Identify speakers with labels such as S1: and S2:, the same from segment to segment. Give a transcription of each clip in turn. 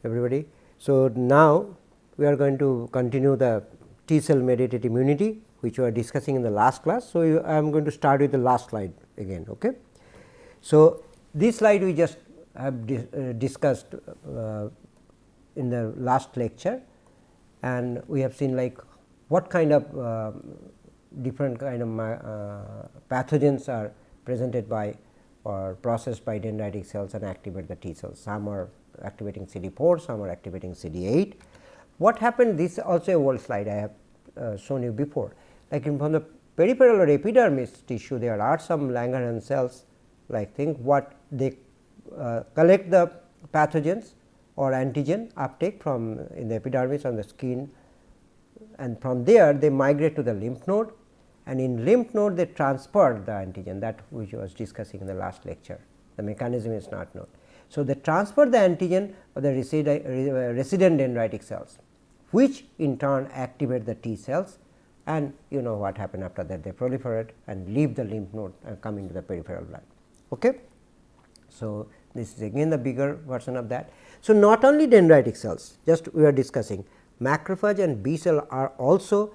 S1: everybody. So, now we are going to continue the T cell mediated immunity, which we are discussing in the last class. So, I am going to start with the last slide again. Okay. So, this slide we just have discussed in the last lecture, and we have seen like what kind of different kind of pathogens are presented by or processed by dendritic cells and activate the T cells. Some are activating CD4, some are activating CD8. What happened? This is also a old slide I have shown you before. Like from the peripheral or epidermis tissue, there are some Langerhans cells like think what they collect the pathogens or antigen uptake from in the epidermis on the skin, and from there they migrate to the lymph node, and in lymph node they transfer the antigen, that which was discussing in the last lecture. The mechanism is not known. So, they transfer the antigen of the resident dendritic cells, which in turn activate the T cells, and you know what happened after that, they proliferate and leave the lymph node and come into the peripheral blood. Okay. So, this is again the bigger version of that. So, not only dendritic cells, just we are discussing macrophage and B cell are also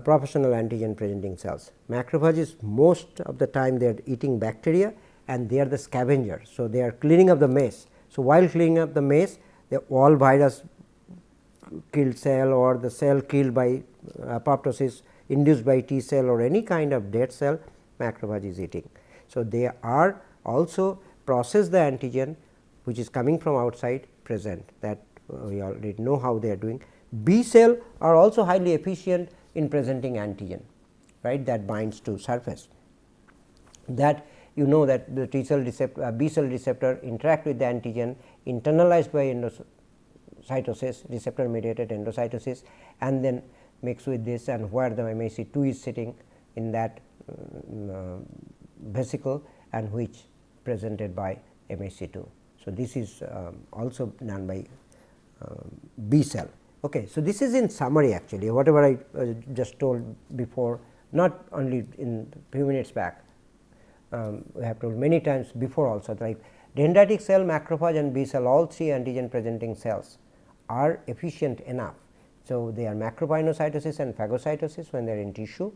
S1: professional antigen presenting cells. Macrophage is most of the time they are eating bacteria and they are the scavengers. So, they are cleaning up the mess. So, while cleaning up the mess, the all virus killed cell or the cell killed by apoptosis induced by T cell or any kind of dead cell, macrophage is eating. So, they are also process the antigen which is coming from outside present, that we already know how they are doing. B cell are also highly efficient in presenting antigen, right, that binds to surface. That you know that the T cell receptor, B cell receptor interact with the antigen internalized by endocytosis, receptor mediated endocytosis, and then mix with this, and where the MHC2 is sitting in that vesicle and which presented by MHC2. So, this is also done by B cell. Okay. So, this is in summary actually whatever I just told before, not only in few minutes back, we have told many times before also, like dendritic cell, macrophage and B cell, all three antigen presenting cells are efficient enough. So, they are macropinocytosis and phagocytosis when they are in tissue.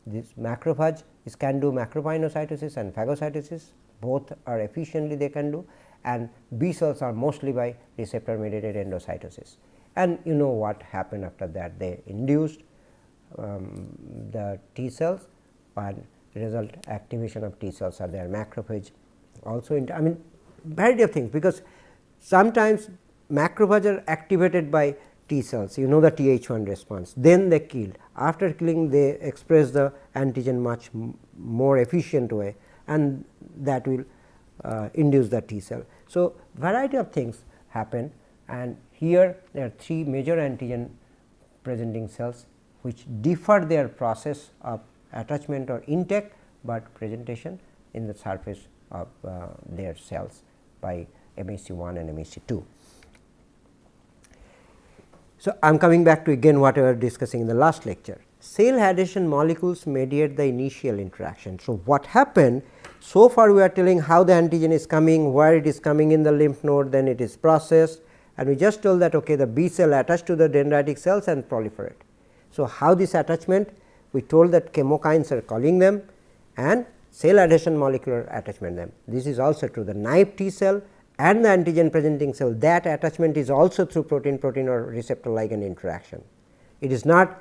S1: This macrophage can do macropinocytosis and phagocytosis, both are efficiently they can do, and B cells are mostly by receptor mediated endocytosis. And you know what happened after that, they induced the T cells, and result activation of T cells are there. Macrophage also I mean variety of things, because sometimes macrophage are activated by T cells, you know the Th1 response, then they kill. After killing they express the antigen much more efficient way, and that will induce the T cell. So, variety of things happen, and here there are three major antigen presenting cells which differ their process of attachment or intake, but presentation in the surface of their cells by MHC1 and MHC2. So, I am coming back to again what we were discussing in the last lecture. Cell adhesion molecules mediate the initial interaction. So, what happened? So far we are telling how the antigen is coming, where it is coming in the lymph node, then it is processed, and we just told that okay, the B cell attached to the dendritic cells and proliferate. So, how this attachment? We told that chemokines are calling them, and cell adhesion molecular attachment them. This is also true. The naive T cell and the antigen presenting cell, that attachment is also through protein or receptor ligand interaction. It is not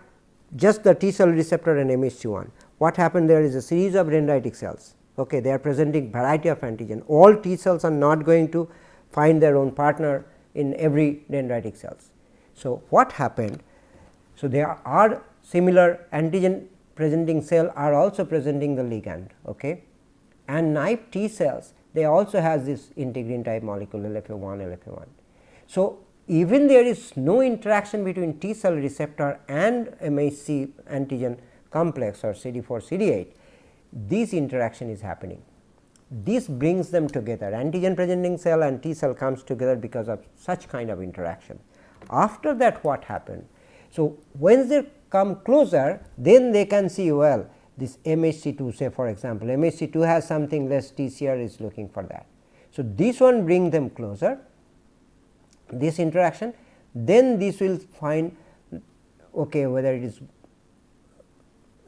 S1: just the T cell receptor and MHC1. What happened there is a series of dendritic cells. Okay, they are presenting variety of antigen. All T cells are not going to find their own partner in every dendritic cells. So, what happened? So, there are similar antigen presenting cell are also presenting the ligand, okay, and naive T cells, they also has this integrin type molecule LFA1, LFA1. So, even there is no interaction between T cell receptor and MHC antigen complex or CD4, CD8, this interaction is happening. This brings them together, antigen presenting cell and T cell comes together because of such kind of interaction. After that what happened? So, when they come closer, then they can see, well, this MHC2, say for example, MHC2 has something less, TCR is looking for that. So, this one bring them closer, this interaction, then this will find okay whether it is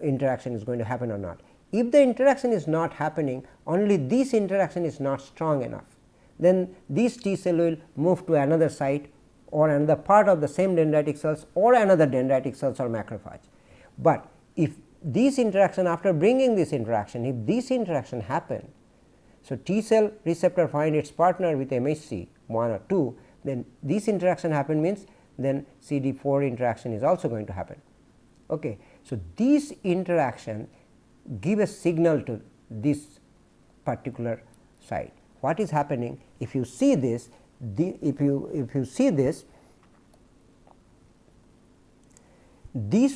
S1: interaction is going to happen or not. If the interaction is not happening, only this interaction is not strong enough, then this T cell will move to another site or another part of the same dendritic cells or another dendritic cells or macrophage. But if this interaction, after bringing this interaction, if this interaction happen, so T cell receptor find its partner with MHC 1 or 2, then this interaction happen means then CD4 interaction is also going to happen. Okay. So, this interaction give a signal to this particular site. What is happening? If you see this, if you see this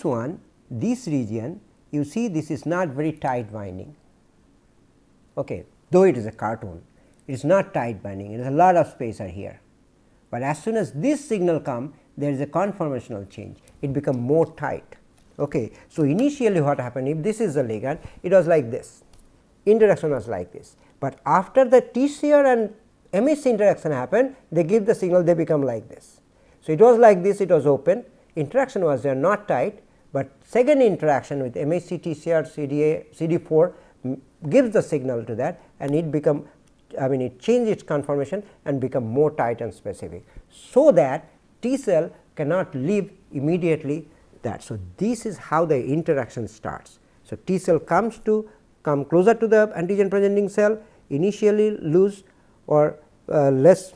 S1: one, this region, you see this is not very tight binding. Okay. Though it is a cartoon, it is not tight binding, it is a lot of space are here. But as soon as this signal come, there is a conformational change, it become more tight. Okay. So, initially what happened, if this is the ligand, it was like this, interaction was like this, but after the TCR and MHC interaction happened, they give the signal, they become like this. So, it was like this, it was open, interaction was there not tight, but second interaction with MHC, TCR, CD4 gives the signal to that, and it become, I mean it change its conformation and become more tight and specific, so that T cell cannot leave immediately that. So, this is how the interaction starts. So, T cell come closer to the antigen presenting cell, initially lose or less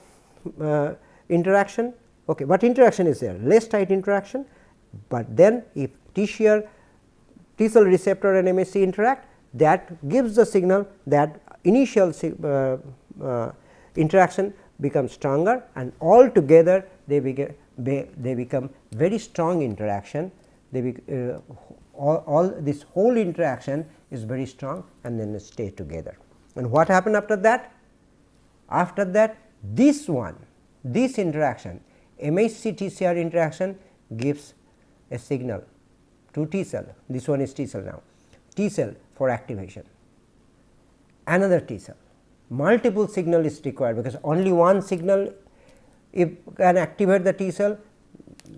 S1: interaction, okay, but interaction is there, less tight interaction, but then if TCR, T cell receptor and MHC interact, that gives the signal that initial interaction becomes stronger, and all together they become very strong interaction. All this whole interaction is very strong and then stay together. And what happened after that? After that, this interaction, MHC TCR interaction gives a signal to T cell. This one is T cell now. T cell for activation, another T cell, multiple signal is required, because only one signal if can activate the T cell,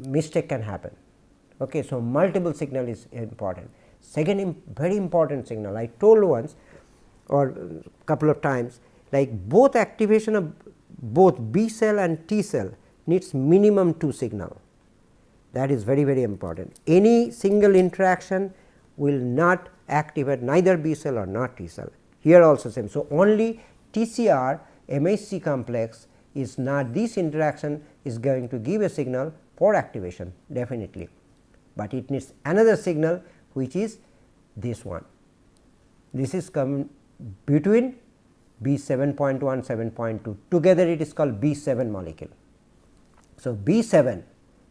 S1: mistake can happen. Okay. So, multiple signal is important. Second very important signal, I told once or couple of times, like both activation of both B cell and T cell needs minimum 2 signal, that is very important. Any single interaction will not activate neither B cell or not T cell, here also same. So, only TCR MHC complex is not, this interaction is going to give a signal for activation definitely, but it needs another signal which is this one. This is coming between B 7.1 7.2, together it is called B 7 molecule. So, B 7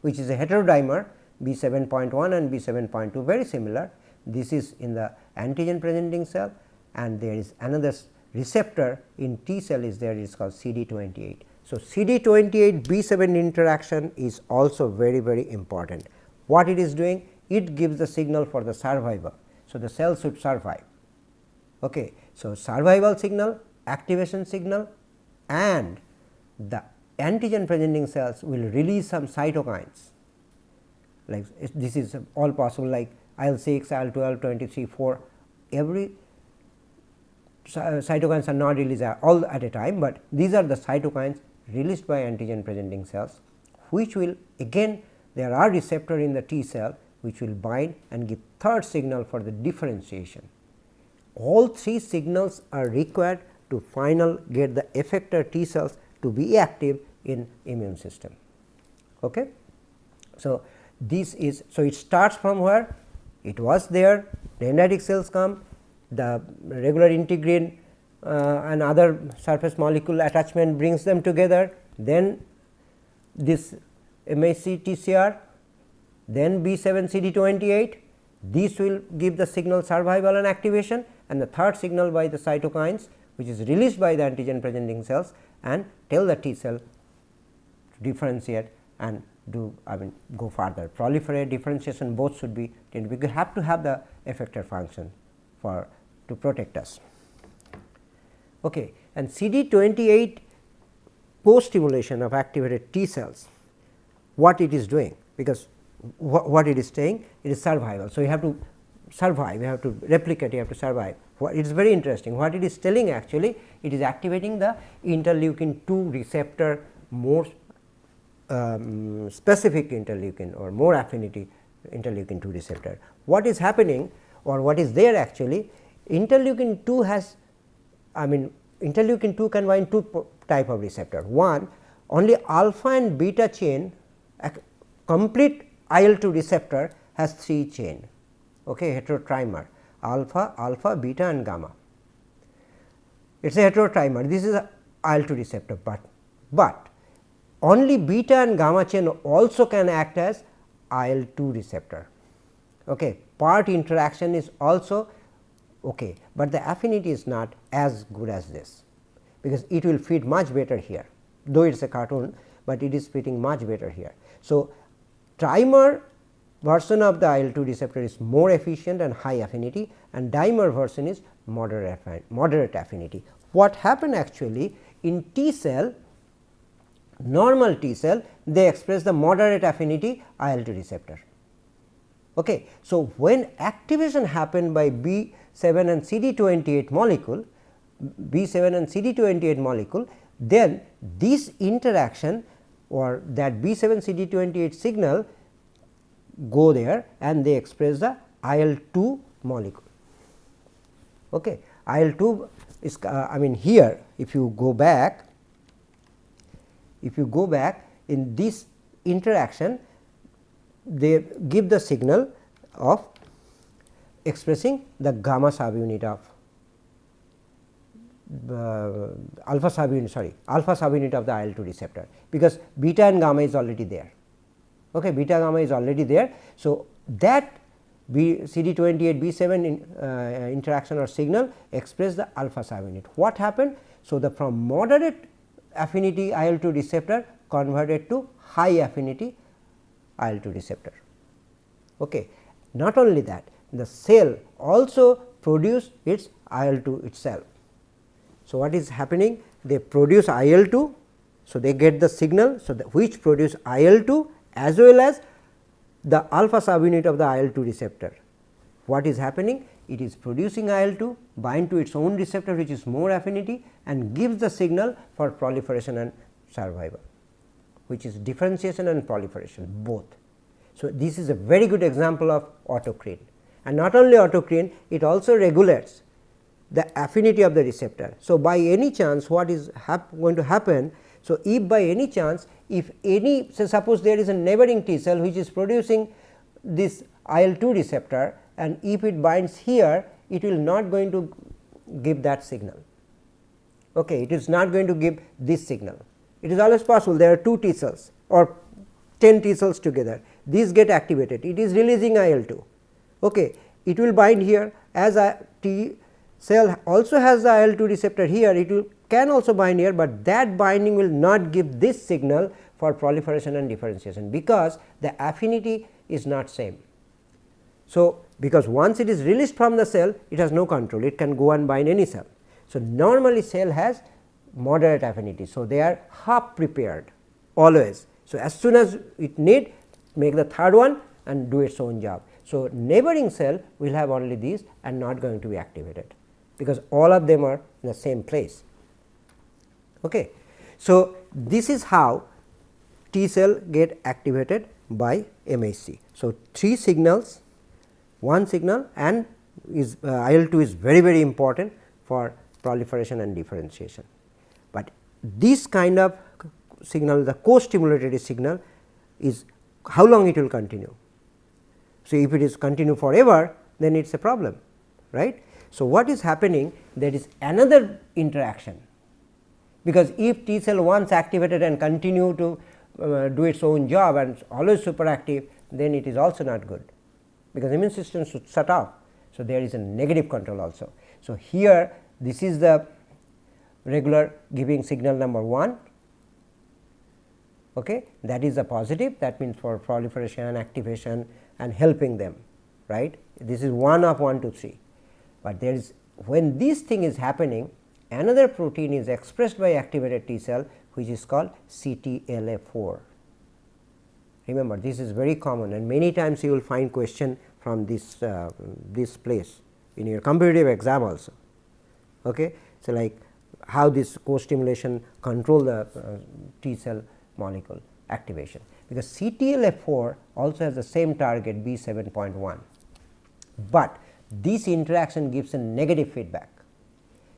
S1: which is a heterodimer, B 7.1 and B 7.2 very similar, this is in the antigen presenting cell, and there is another receptor in T cell is there, it is called CD28. So, CD28 B7 interaction is also very important. What it is doing? It gives the signal for the survival. So, the cell should survive. Okay. So, survival signal, activation signal, and the antigen presenting cells will release some cytokines, like this is all possible, like IL-6, IL-12, 23, 4, every cytokines are not released all at a time, but these are the cytokines released by antigen presenting cells, which will again there are receptor in the T cell which will bind and give third signal for the differentiation. All 3 signals are required to get the effector T cells to be active in immune system. Okay. So, this is, so it starts from where it was there, dendritic cells come, the regular integrin and other surface molecule attachment brings them together, then this MHC TCR, then B7 CD28, these will give the signal survival and activation, and the third signal by the cytokines which is released by the antigen presenting cells and tell the T cell to differentiate and do go further, proliferate, differentiation, both should be, we have to have the effector function to protect us. Okay. And CD28 co-stimulation of activated T cells, what it is doing, because what it is saying, it is survival. So, you have to survive, you have to replicate, you have to survive. It is very interesting. What it is telling actually, it is activating the interleukin 2 receptor, more specific interleukin or more affinity interleukin 2 receptor. What is happening or what is there actually, interleukin 2 has, interleukin 2 can bind two type of receptor. One, only alpha and beta chain, complete IL-2 receptor has 3 chain, okay, heterotrimer, alpha, alpha, beta and gamma. It is a heterotrimer. This is a IL-2 receptor, but only beta and gamma chain also can act as IL-2 receptor. Okay. Part interaction is also okay, but the affinity is not as good as this, because it will fit much better here, though it is a cartoon, but it is fitting much better here. So, trimer version of the IL-2 receptor is more efficient and high affinity, and dimer version is moderate affinity. What happened actually in T cell, normal T cell, they express the moderate affinity IL-2 receptor. Okay. So, when activation happened by B7 and CD28 molecule, then this interaction or that B7 CD28 signal go there and they express the IL-2 molecule. Okay. IL-2 is here, if you go back in this interaction, they give the signal of expressing the gamma subunit of alpha subunit of the IL-2 receptor, because beta and gamma is already there. Okay, beta gamma is already there. So, that CD28 B7 interaction or signal express the alpha subunit. What happened? So, the from moderate affinity IL-2 receptor converted to high affinity IL-2 receptor. Okay. Not only that, the cell also produce its IL-2 itself. So, what is happening? They produce IL-2. So, they get the signal, so which produce IL-2 as well as the alpha subunit of the IL-2 receptor. What is happening? It is producing IL-2, bind to its own receptor which is more affinity and gives the signal for proliferation and survival, which is differentiation and proliferation both. So, this is a very good example of autocrine, and not only autocrine, it also regulates the affinity of the receptor. So, by any chance what is going to happen? So, if by any chance, if any, so suppose there is a neighboring T cell which is producing this IL-2 receptor, and if it binds here, it will not going to give that signal. Okay, it is not going to give this signal. It is always possible, there are 2 T cells or 10 T cells together, these get activated, it is releasing IL-2. Okay, it will bind here, as a T cell also has the IL-2 receptor here, it can also bind here, but that binding will not give this signal for proliferation and differentiation, because the affinity is not same. So, because once it is released from the cell, it has no control, it can go and bind any cell. So, normally cell has moderate affinity. So, they are half prepared always. So, as soon as it need, make the third one and do its own job. So, neighboring cell will have only these and not going to be activated, because all of them are in the same place. Okay. So, this is how T cell get activated by MHC. So, 3 signals, 1 signal, and is IL-2 is very important for proliferation and differentiation. But this kind of signal, the co-stimulatory signal, is how long it will continue. So, if it is continue forever, then it is a problem, right. So, what is happening? There is another interaction, because if T cell once activated and continue to do its own job and always superactive, then it is also not good, because immune system should shut off. So, there is a negative control also. So, here this is the regular giving signal number 1, okay, that is a positive, that means for proliferation, activation and helping them, right. This is 1 of 1 to 3, but there is, when this thing is happening, another protein is expressed by activated T cell which is called CTLA4. Remember, this is very common and many times you will find question from this place in your competitive exam also. Okay. So, like how this co-stimulation control the T cell molecule activation, because CTLA4 also has the same target B7.1, but this interaction gives a negative feedback,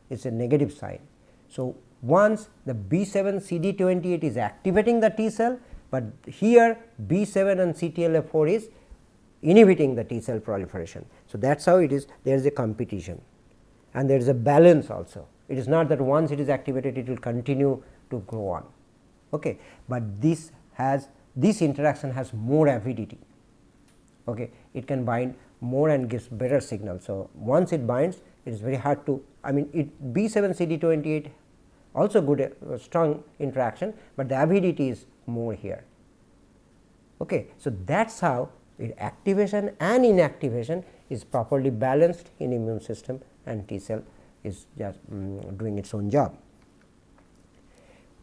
S1: it is a negative sign. So, once the B7 CD28 is activating the T cell, but here B7 and CTLA4 is inhibiting the T cell proliferation. So, that is how it is, there is a competition and there is a balance also. It is not that once it is activated it will continue to grow on, okay. But this interaction has more avidity, okay. It can bind more and gives better signal. So, once it binds it is very hard to, I mean it B7 CD28 also good strong interaction, but the avidity is more here, okay. So, that is how activation and inactivation is properly balanced in immune system and T cell is just doing its own job.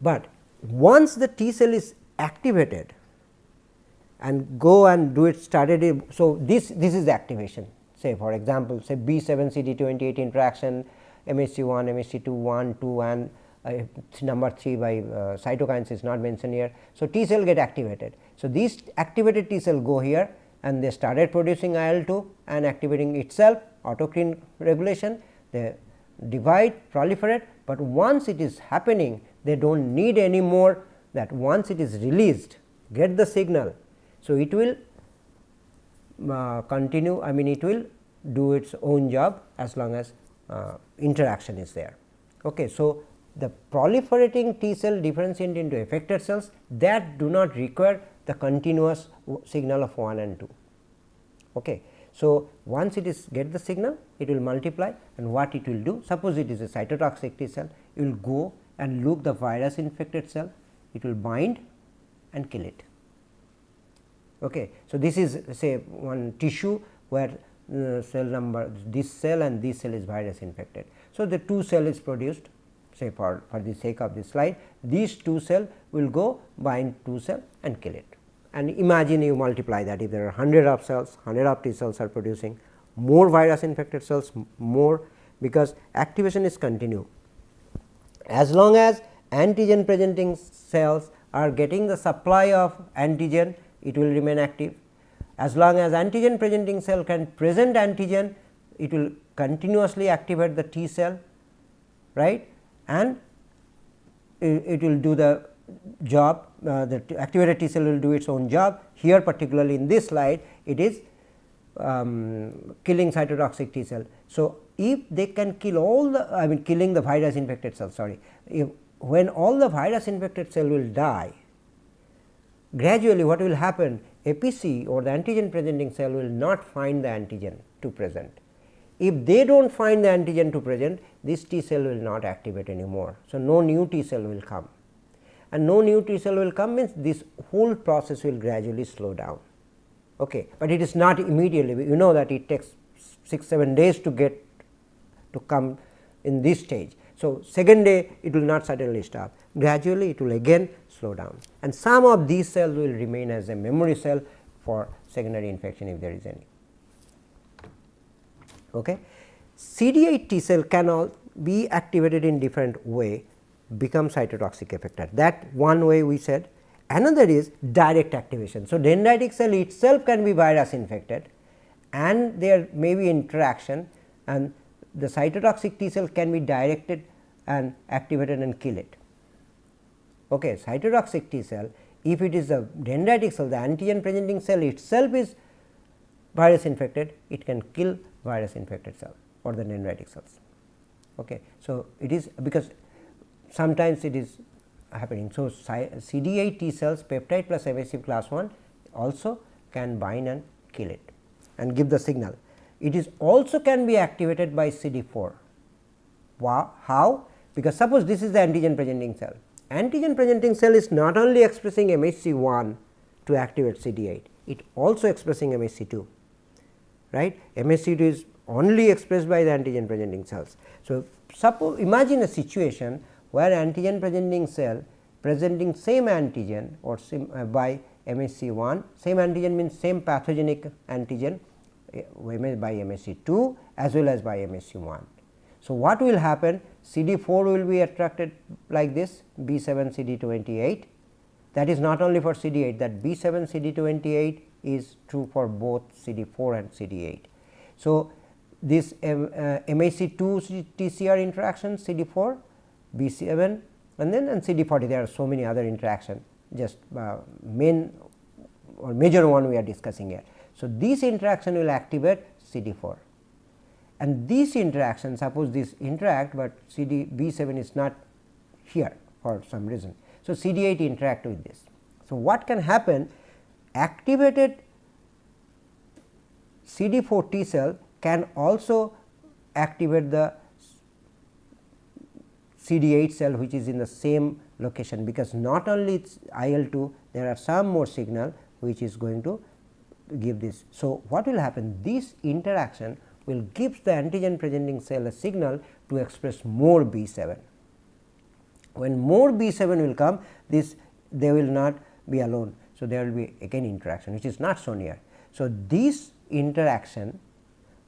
S1: But once the T cell is activated and go and do it started, so this is the activation, say for example, say B7 CD28 interaction, MHC1, MHC2, 1, 2 and number 3 by cytokines is not mentioned here. So, T cell get activated. So, these activated T cell go here and they started producing IL-2 and activating itself, autocrine regulation, they divide, proliferate, but once it is happening they do not need any more, that once it is released get the signal. So, it will continue, I mean it will do its own job as long as interaction is there. Okay. So, the proliferating T cell differentiate into effector cells that do not require the continuous signal of 1 and 2. Okay. So, once it is get the signal it will multiply and what it will do, suppose it is a cytotoxic T cell, it will go and look the virus infected cell, it will bind and kill it. Okay. So, this is say one tissue where cell number this cell and this cell is virus infected. So, the 2 cell is produced, say for the sake of this slide, these 2 cell will go bind 2 cell and kill it. And imagine you multiply that, if there are 100 of cells, 100 of T cells are producing more virus infected cells, more, because activation is continued. As long as antigen presenting cells are getting the supply of antigen, it will remain active. As long as antigen presenting cell can present antigen, it will continuously activate the T cell, right, and it will do the job, the activated T cell will do its own job. Here particularly in this slide it is killing cytotoxic T cell. So, if they can kill all the, I mean killing the virus infected cell, sorry, if when all the virus infected cell will die, gradually what will happen, APC or the antigen presenting cell will not find the antigen to present. If they do not find the antigen to present, this T cell will not activate anymore. So, no new T cell will come, and no new T cell will come means this whole process will gradually slow down. Okay. But it is not immediately, you know that it takes 6-7 days to get to come in this stage. So, second day it will not suddenly stop, gradually it will again slow down, and some of these cells will remain as a memory cell for secondary infection if there is any. Okay. CD8 T cell can all be activated in different way, become cytotoxic effector, that one way we said. Another is direct activation. So, dendritic cell itself can be virus infected and there may be interaction, and the cytotoxic T cell can be directed and activated and kill it. Okay. Cytotoxic T cell, if it is a dendritic cell, the antigen presenting cell itself is virus infected, it can kill virus infected cell or the dendritic cells. Okay. So, it is because sometimes it is happening. So, CD8 T cells peptide plus evasive class 1 also can bind and kill it and give the signal. It is also can be activated by CD4. Wow. How? Because suppose this is the antigen presenting cell. Antigen presenting cell is not only expressing MHC1 to activate CD8, it also expressing MHC2, right. MHC2 is only expressed by the antigen presenting cells. So, suppose imagine a situation where antigen presenting cell presenting same antigen or by MHC1, same antigen means same pathogenic antigen by MHC2 as well as by MHC1. So, what will happen? CD4 will be attracted like this, B7 CD28. That is not only for CD8, that B7 CD28 is true for both CD4 and CD8. So, this MHC2 TCR interaction CD4, B7 and then CD40, there are so many other interactions, just main or major one we are discussing here. So, this interaction will activate CD4, and this interaction, suppose this interact, but B7 is not here for some reason. So, CD8 interact with this. So, what can happen? Activated CD4 T cell can also activate the CD8 cell which is in the same location, because not only it's IL2, there are some more signal which is going to give this. So, what will happen? This interaction will give the antigen presenting cell a signal to express more B7. When more B7 will come, this they will not be alone. So, there will be again interaction which is not shown here. So, this interaction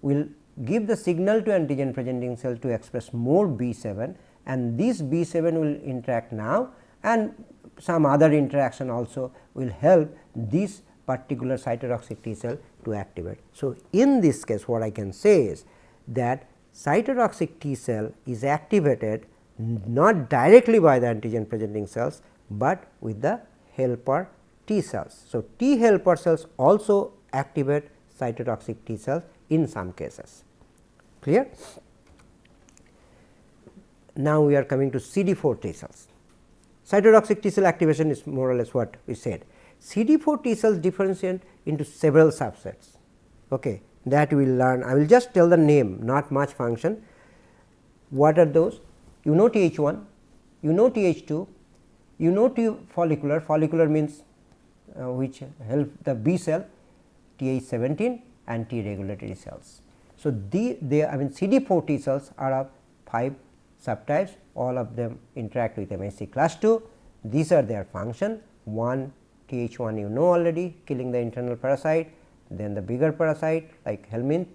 S1: will give the signal to antigen presenting cell to express more B7, and this B7 will interact now, and some other interaction also will help this particular cytotoxic T cell to activate. So, in this case what I can say is that cytotoxic T cell is activated not directly by the antigen presenting cells, but with the helper T cells. So, T helper cells also activate cytotoxic T cells in some cases. Clear? Now, we are coming to CD4 T cells. Cytotoxic T cell activation is more or less what we said. CD4 T cells differentiate into several subsets, okay, that we will learn. I will just tell the name, not much function. What are those? You know Th1, you know Th2, you know T follicular, follicular means which help the B cell, Th17 and T regulatory cells. So, they I mean CD4 T cells are of 5 subtypes, all of them interact with MHC class 2. These are their function. 1 Th1 you know already, killing the internal parasite, then the bigger parasite like helminth,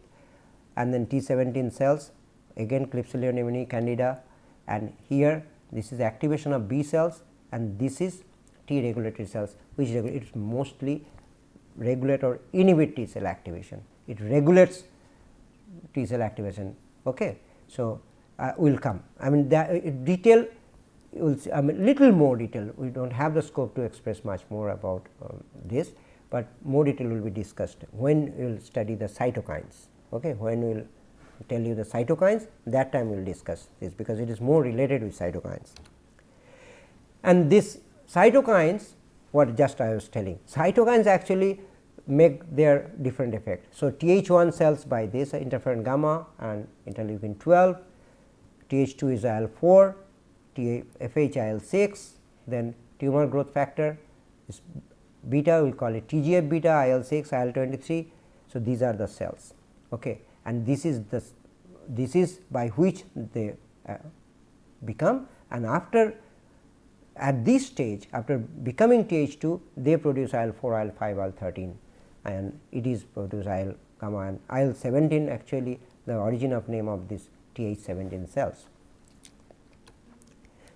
S1: and then T17 cells, again Klebsiella pneumoniae, Candida, and here this is activation of B cells, and this is T regulatory cells, which it is mostly regulate or inhibit T cell activation. It regulates T cell activation. Okay. So, will come. I mean that detail you will see, I mean little more detail, we do not have the scope to express much more about this, but more detail will be discussed when we will study the cytokines. Okay. When we will tell you the cytokines, that time we will discuss this, because it is more related with cytokines. And this cytokines, what just I was telling, cytokines actually make their different effect. So, Th1 cells by this interferon gamma and interleukin 12, Th2 is IL4, FH IL6, then tumor growth factor is beta, we will call it TGF beta, IL6, IL23. So, these are the cells, okay. And this is by which they become, and after at this stage, after becoming Th2, they produce IL4, IL5, IL13, and it is produce IL gamma and IL17 actually the origin of name of this Th17 cells.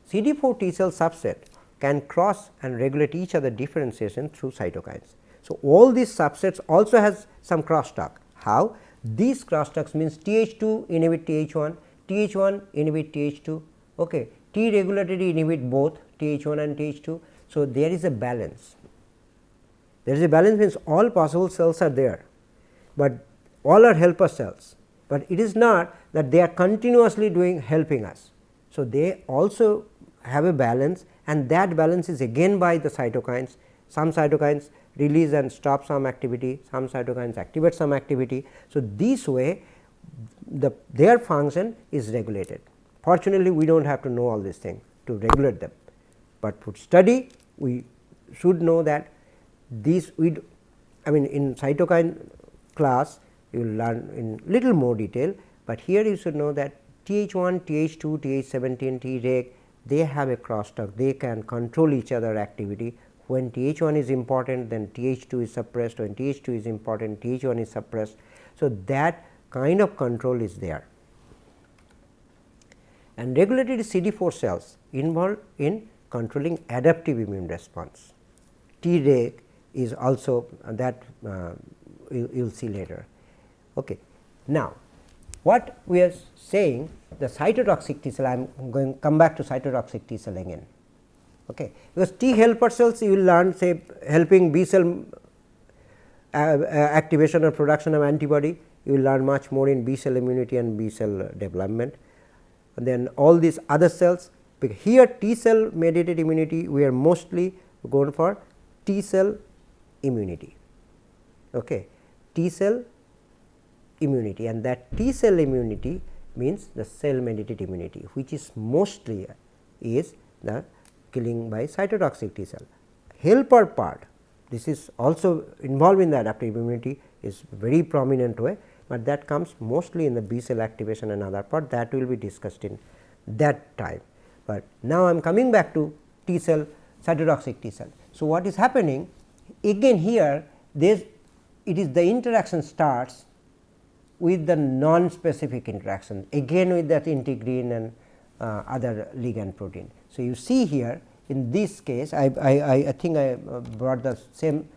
S1: CD4 T cell subset can cross and regulate each other differentiation through cytokines. So, all these subsets also has some crosstalk. How? These crosstalks means Th2 inhibit Th1, Th1 inhibit Th2, okay. T regulatory inhibit both Th1 and Th2. So, there is a balance. There is a balance means all possible cells are there, but all are helper cells, but it is not that they are continuously doing helping us. So, they also have a balance, and that balance is again by the cytokines. Some cytokines release and stop some activity, some cytokines activate some activity. So, this way their function is regulated. Fortunately, we do not have to know all these things to regulate them, but for study we should know that these I mean in cytokine class you will learn in little more detail, but here you should know that Th1, Th2, Th17, Treg, they have a crosstalk, they can control each other activity. When Th1 is important, then Th2 is suppressed, when Th2 is important, Th1 is suppressed. So, that kind of control is there. And regulated CD4 cells involved in controlling adaptive immune response. Treg is also that you will see later. Okay. Now, what we are saying, the cytotoxic T cell, I am going to come back to cytotoxic T cell again. Okay. Because T helper cells you will learn, say, helping B cell activation or production of antibody, you will learn much more in B cell immunity and B cell development. And then all these other cells, here T cell mediated immunity, we are mostly going for T cell immunity. Okay. T cell immunity, and that T cell immunity means the cell mediated immunity, which is mostly is the killing by cytotoxic T cell. Helper part, this is also involved in the adaptive immunity, is very prominent way, but that comes mostly in the B cell activation and other part, that will be discussed in that time. But now I am coming back to T cell, cytotoxic T cell. So, what is happening again here, it is the interaction starts with the non-specific interaction, again with that integrin and other ligand protein. So, you see here in this case, I think I brought the same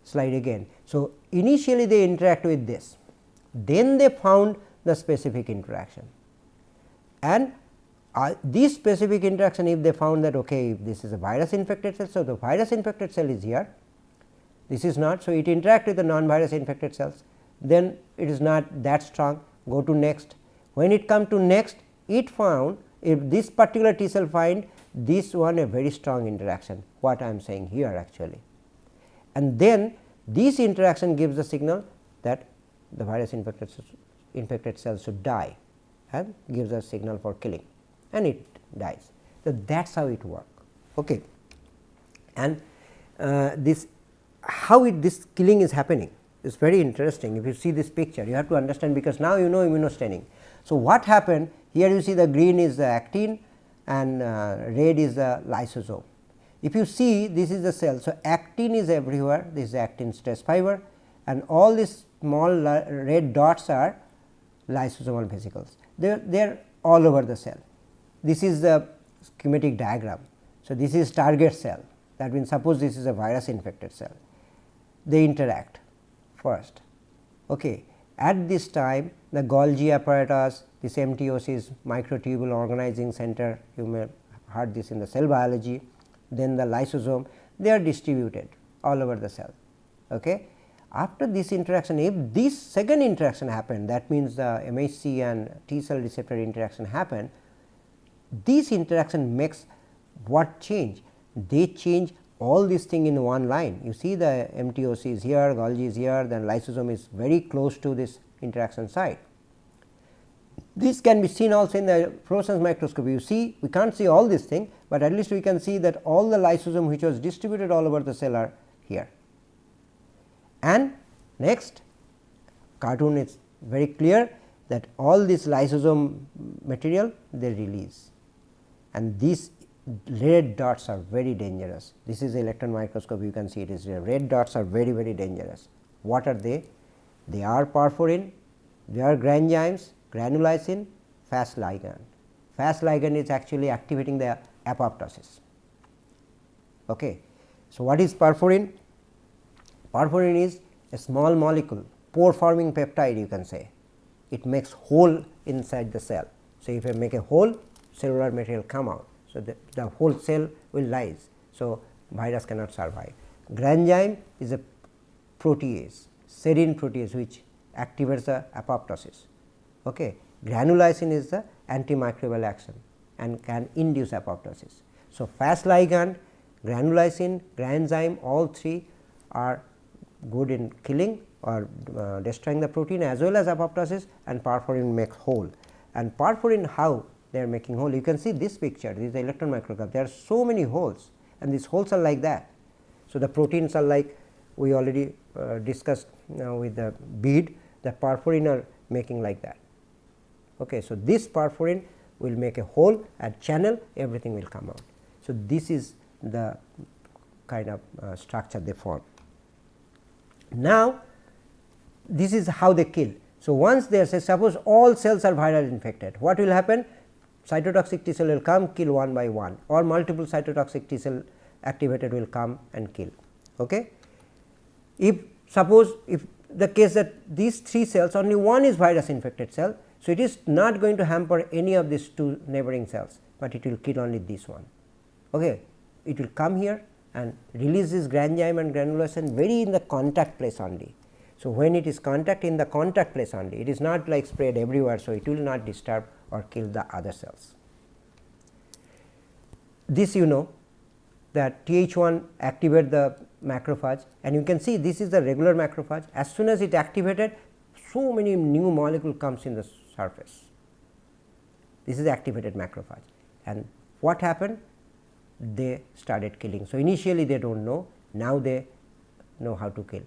S1: slide again. So, initially they interact with this, then they found the specific interaction, and this specific interaction, if they found that okay, if this is a virus infected cell, so the virus infected cell is here, this is not. So, it interacts with the non-virus infected cells, then it is not that strong, go to next. When it come to next, it found, if this particular T cell find this one a very strong interaction, what I am saying here actually, and then this interaction gives the signal that the virus infected cells should die and gives a signal for killing, and it dies. So, that is how it works. Okay. And this how this killing is happening is very interesting. If you see this picture, you have to understand, because now you know immunostaining. So, what happened here, you see the green is the actin and red is the lysosome. If you see, this is the cell. So, actin is everywhere, this is actin stress fiber, and all these small red dots are lysosomal vesicles, they are all over the cell. This is the schematic diagram. So, this is target cell, that means suppose this is a virus infected cell, they interact first. Okay. At this time, the Golgi apparatus, this MTOC microtubule organizing center, you may have heard this in the cell biology, then the lysosome, they are distributed all over the cell. Okay. After this interaction, if this second interaction happened, that means the MHC and T cell receptor interaction happen, this interaction makes what change? They change all this thing in one line. You see the MTOC is here, Golgi is here, then lysosome is very close to this interaction site. This can be seen also in the fluorescence microscopy. You see, we can't see all this thing, but at least we can see that all the lysosome which was distributed all over the cell are here. And next, cartoon is very clear that all this lysosome material they release, and these red dots are very dangerous. This is electron microscope, you can see it is here. Red dots are very, very dangerous. What are they? They are porphyrin, they are granzymes, granulysin, Fas ligand. Fas ligand is actually activating the apoptosis. Okay. So, what is porphyrin? Porphyrin is a small molecule, pore forming peptide, you can say. It makes hole inside the cell. So, if I make a hole, cellular material come out. So, the whole cell will lyse. So, virus cannot survive. Granzyme is a protease, serine protease, which activates the apoptosis. Okay. Granulysin is the antimicrobial action and can induce apoptosis. So, Fas ligand, granulysin, granzyme, all three are good in killing or destroying the protein as well as apoptosis, and porphyrin makes whole. And porphyrin, how they are making hole? You can see this picture, this is the electron micrograph, there are so many holes, and these holes are like that. So, the proteins are like we already discussed with the bead, the porphyrin are making like that. Okay. So, this porphyrin will make a hole and channel, everything will come out. So, this is the kind of structure they form. Now, this is how they kill. So, once they say, suppose all cells are viral infected, what will happen? Cytotoxic T cell will come, kill one by one, or multiple cytotoxic T cell activated will come and kill. Okay? If suppose if the case that these 3 cells, only one is virus infected cell, so it is not going to hamper any of these 2 neighboring cells, but it will kill only this one. Okay? It will come here and release this granzyme and granulation very in the contact place only. So, when it is in the contact place only, it is not like spread everywhere. So, it will not disturb or kill the other cells. This you know that Th1 activate the macrophage, and you can see this is the regular macrophage. As soon as it activated, so many new molecule comes in the surface. This is activated macrophage, and what happened? They started killing. So, initially they do not know, now they know how to kill.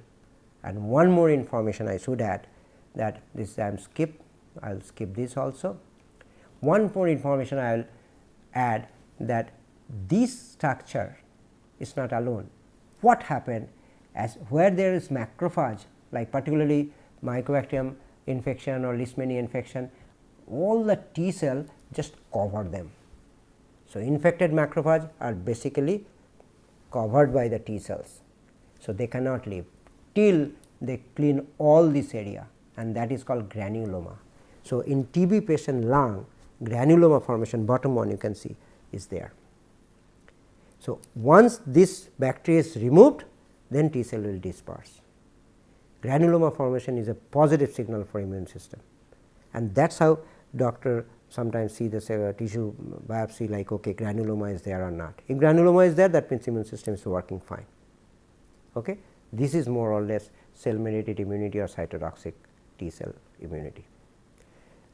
S1: And one more information I should add, that this I am I will skip this also. One more information I will add, that this structure is not alone. What happened as where there is macrophage, like particularly Mycobacterium infection or Leishmania infection, all the T cell just cover them. So, infected macrophage are basically covered by the T cells. So, they cannot live till they clean all this area, and that is called granuloma. So, in TB patient lung, granuloma formation, bottom one you can see is there. So, once this bacteria is removed, then T cell will disperse. Granuloma formation is a positive signal for immune system, and that is how doctor sometimes see the tissue biopsy like, okay, granuloma is there or not. If granuloma is there, that means immune system is working fine. Okay? This is more or less cell mediated immunity or cytotoxic T cell immunity.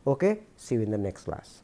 S1: Okay? See you in the next class.